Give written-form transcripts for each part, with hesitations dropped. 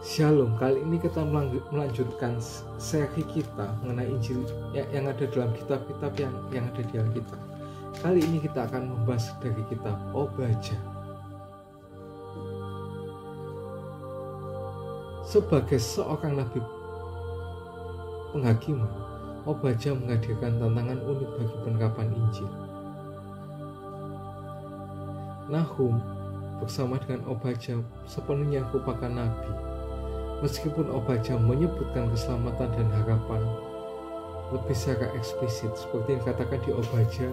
Shalom, kali ini kita melanjutkan seri kita mengenai Injil yang ada dalam kitab-kitab yang ada di Alkitab. Kali ini kita akan membahas dari kitab Obadja. Sebagai seorang nabi penghakiman, Obadja menghadirkan tantangan unik bagi penerapan Injil. Nahum bersama dengan Obadja sepenuhnya merupakan nabi. Meskipun Obadja menyebutkan keselamatan dan harapan lebih secara eksplisit seperti yang dikatakan di Obadja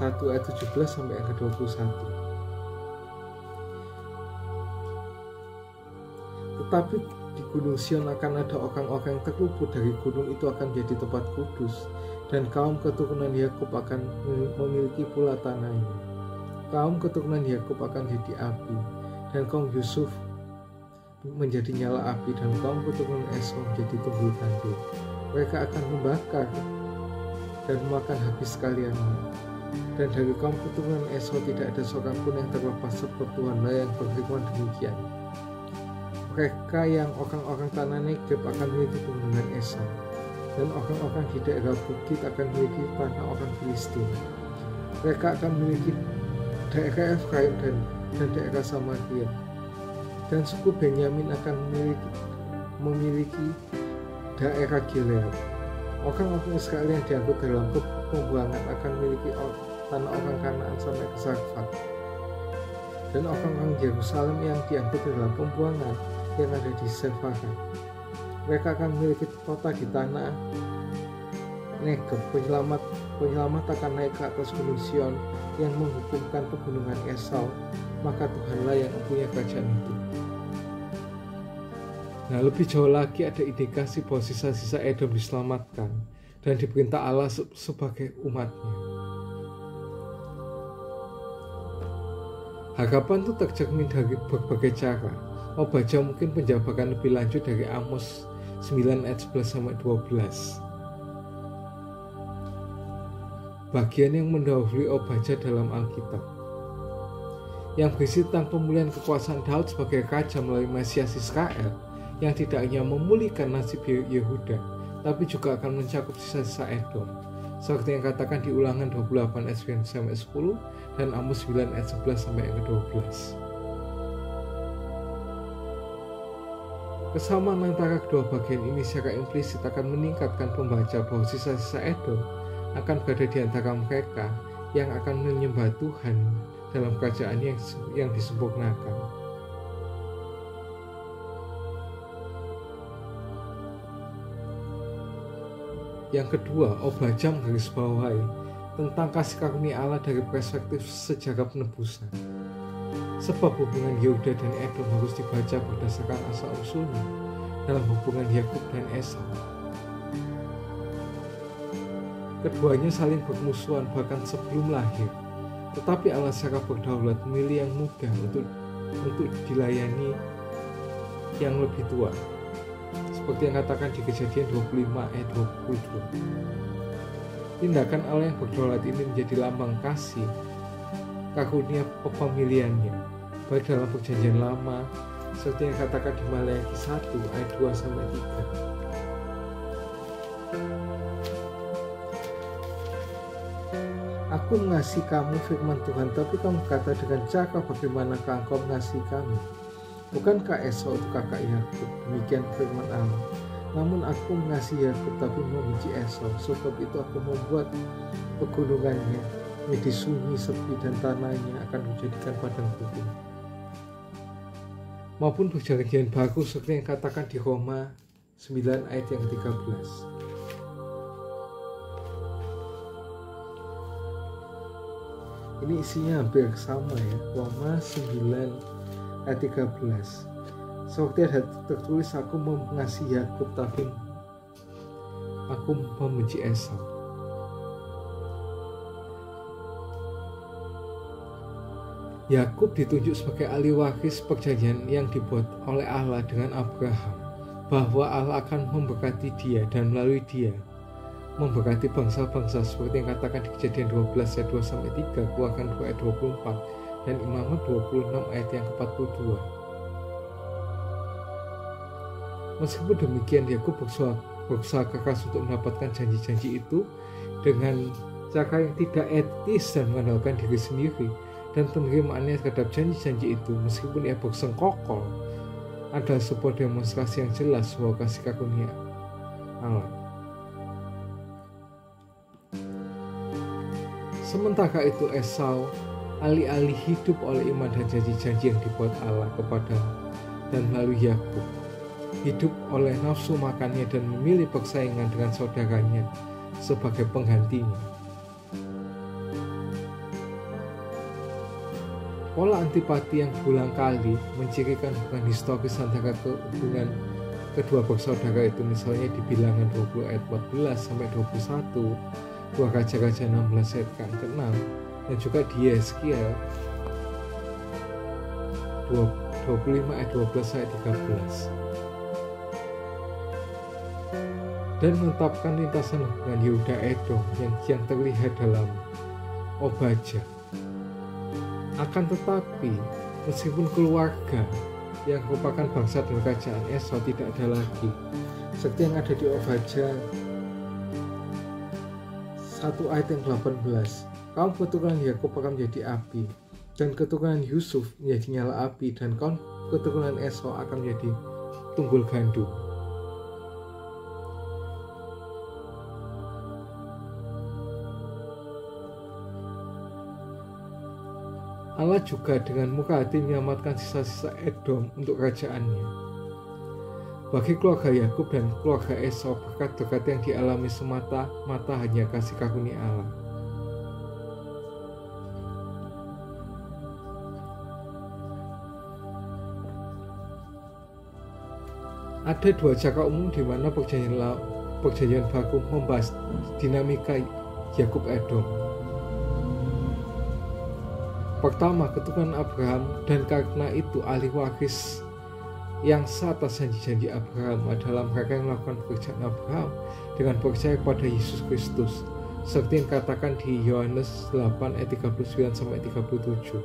1 ayat 17 sampai ayat 21. Tetapi di Gunung Sion akan ada orang-orang yang terluput dari gunung itu akan menjadi tempat kudus, dan kaum keturunan Yakub akan memiliki pula tanahnya. Kaum keturunan Yakub akan jadi api, dan kaum Yusuf menjadi nyala api, dan kaum keturunan Esau menjadi tumbuh tanduk. Mereka akan membakar dan makan habis sekaliannya. Dan dari kaum keturunan Esau tidak ada seorang pun yang terlepas, sebab Tuhanlah yang berfirman demikian. Mereka yang orang-orang tanah Negeb akan memiliki pegunungan Esau, dan orang-orang di daerah bukit akan memiliki tanah orang Filistin. Mereka akan memiliki daerah Efraim dan daerah Samaria, dan suku Benyamin akan memiliki daerah Gilead. Orang-orang Israel yang diangkut dalam pembuangan akan memiliki tanah orang Kanaan sampai ke Sarfat, dan orang-orang Yerusalem yang diangkut dalam pembuangan yang ada di Sefarat. Mereka akan memiliki kota di tanah Negeb. Penyelamat akan naik ke atas Gunung Sion yang menghukumkan pegunungan Esau, maka Tuhanlah yang mempunyai kerajaan itu. Nah, lebih jauh lagi ada indikasi bahwa sisa-sisa Edom diselamatkan dan diperintah Allah sebagai umatnya. Harapan itu tercermin dari berbagai cara. Obadja mungkin penjabaran lebih lanjut dari Amos 9 ayat 11 sampai 12. Bagian yang mendahului Obadja dalam Alkitab, yang berisi tentang pemulihan kekuasaan Daud sebagai raja melalui Mesias Israel, yang tidak hanya memulihkan nasib Yehuda, tapi juga akan mencakup sisa-sisa Edom, seperti yang katakan di Ulangan 28 ayat 9 sampai 10 dan Amos 9 ayat 11 sampai ayat 12. Kesamaan antara kedua bagian ini secara implisit akan meningkatkan pembaca bahwa sisa-sisa Edom akan berada di antara mereka yang akan menyembah Tuhan dalam kerajaan yang disempurnakan. Yang kedua, Obadja menggarisbawahi tentang kasih karunia Allah dari perspektif sejarah penebusan. Sebab hubungan Yehuda dan Edom harus dibaca berdasarkan asal-usulnya dalam hubungan Yakub dan Esau. Keduanya saling bermusuhan bahkan sebelum lahir, tetapi Allah secara berdaulat memilih yang muda untuk dilayani yang lebih tua, seperti yang katakan di Kejadian 25 ayat 22. Tindakan Allah yang berdaulat ini menjadi lambang kasih karunia pemilihannya, baik dalam perjanjian lama seperti yang katakan di Maleakhi 1 ayat 2 sampai 3. Aku mengasihi kamu, firman Tuhan, tapi kamu berkata dengan cara bagaimanakah engkau mengasihi kami? Bukankah Esau itu kakak Yakub? Demikian firman Allah. Namun aku mengasihi Yakub tapi membenci Esau, sebab itu aku membuat pegunungannya menjadi sunyi, sepi, dan tanahnya akan dijadikan padang rumput. Maupun perjanjian baru seperti yang katakan di Roma 9 ayat yang 13. Ini isinya hampir sama ya, Roma 9 ayat 13. Seperti ada tertulis, aku mengasihi Yakub tapi aku membenci Esau. Yakub ditunjuk sebagai ahli waris perjanjian yang dibuat oleh Allah dengan Abraham, bahwa Allah akan memberkati dia dan melalui dia memberkati bangsa-bangsa, seperti yang katakan di Kejadian 12 ayat 2 sampai 3, Keluaran 2 ayat 24 dan Imamat 26 ayat yang ke-42. Meskipun demikian, Yakub berusaha keras untuk mendapatkan janji-janji itu dengan cara yang tidak etis dan mengandalkan diri sendiri, dan penerimaannya terhadap janji-janji itu meskipun ia bersengkokol adalah sebuah demonstrasi yang jelas bahwa kasih karunia Allah. Sementara itu Esau alih-alih hidup oleh iman dan janji-janji yang dibuat Allah kepada dan melalui Yakub, hidup oleh nafsu makannya dan memilih persaingan dengan saudaranya sebagai penggantinya. Pola antipati yang berulang kali mencirikan hubungan historis antara hubungan kedua bersaudara itu, misalnya di Bilangan 20 ayat 14 sampai 21, 2 Raja-Raja 16 ayat ke-6, dan juga di Yeskiel 25 ayat 12 ayat 13, dan menetapkan lintasan hubungan Yehuda Edom yang terlihat dalam Obadja. Akan tetapi, meskipun keluarga yang merupakan bangsa dan kerajaan Esau tidak ada lagi, seperti yang ada di Obadja 1 ayat yang 18, kaum keturunan Yakub akan menjadi api, dan keturunan Yusuf menjadi nyala api, dan kaum keturunan Esau akan menjadi tunggul gandum. Allah juga dengan murah hati menyelamatkan sisa-sisa Edom untuk kerajaannya. Bagi keluarga Yakub dan keluarga Esau, berkat-berkat yang dialami semata-mata hanya kasih karunia Allah. Ada dua cara umum di mana perjanjian baru membahas dinamika Yakub Edom. Pertama, keturunan Abraham, dan karena itu ahli waris yang sah atas janji-janji Abraham adalah mereka yang melakukan pekerjaan Abraham dengan percaya kepada Yesus Kristus, seperti yang dikatakan di Yohanes 8 ayat 39 sampai 37.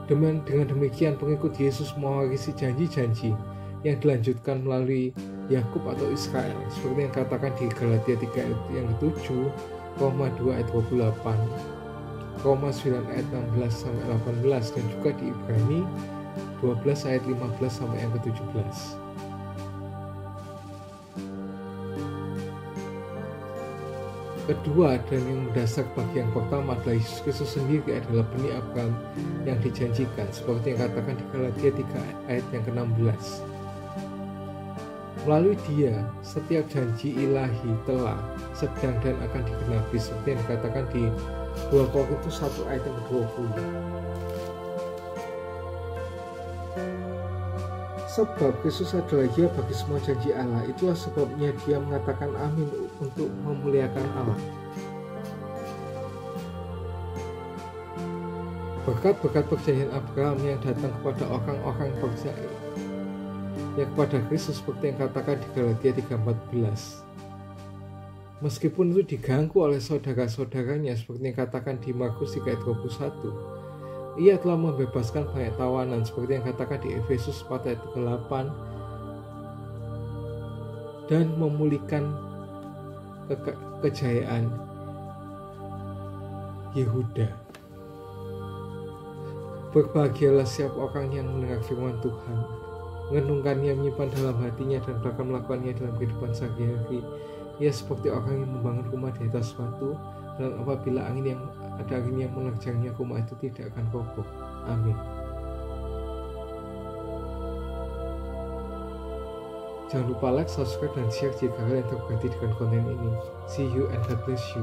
Dengan demikian, pengikut Yesus mewarisi janji-janji yang dilanjutkan melalui Yakub atau Israel, seperti yang dikatakan di Galatia 3 ayat yang ke-7, Roma 2 ayat 28, Roma 9 ayat 16 sampai 18, dan juga di Ibrani 12 ayat 15 sampai yang ke-17. Kedua dan yang mendasar bagi yang pertama adalah Yesus Kristus sendiri adalah benih Abraham yang dijanjikan, seperti yang dikatakan di Galatia 3 ayat yang ke-16. Melalui dia, setiap janji ilahi telah, sedang dan akan digenapi, seperti yang dikatakan di 2 Korintus 1 ayat yang ke-20. Sebab Kristus adalah ya bagi semua janji Allah, itulah sebabnya dia mengatakan amin untuk memuliakan Allah. Berkat-berkat perjanjian Abraham yang datang kepada orang-orang percaya ya kepada Kristus, seperti yang katakan di Galatia 3:14. Meskipun itu diganggu oleh saudara-saudaranya, seperti yang katakan di Markus 3 ayat 21, ia telah membebaskan banyak tawanan, seperti yang katakan di Efesus 4 ayat 8, dan memulihkan kejayaan Yehuda. Berbahagialah setiap orang yang mendengar firman Tuhan, mengenungkannya, menyimpan dalam hatinya, dan bahkan melakukannya dalam kehidupan sehari-hari. Ia seperti orang yang membangun rumah di atas batu, dan apabila angin yang menerjangnya, rumah itu tidak akan roboh. Amin. Jangan lupa like, subscribe, dan share jika kalian terberkati dengan konten ini. See you and God bless you.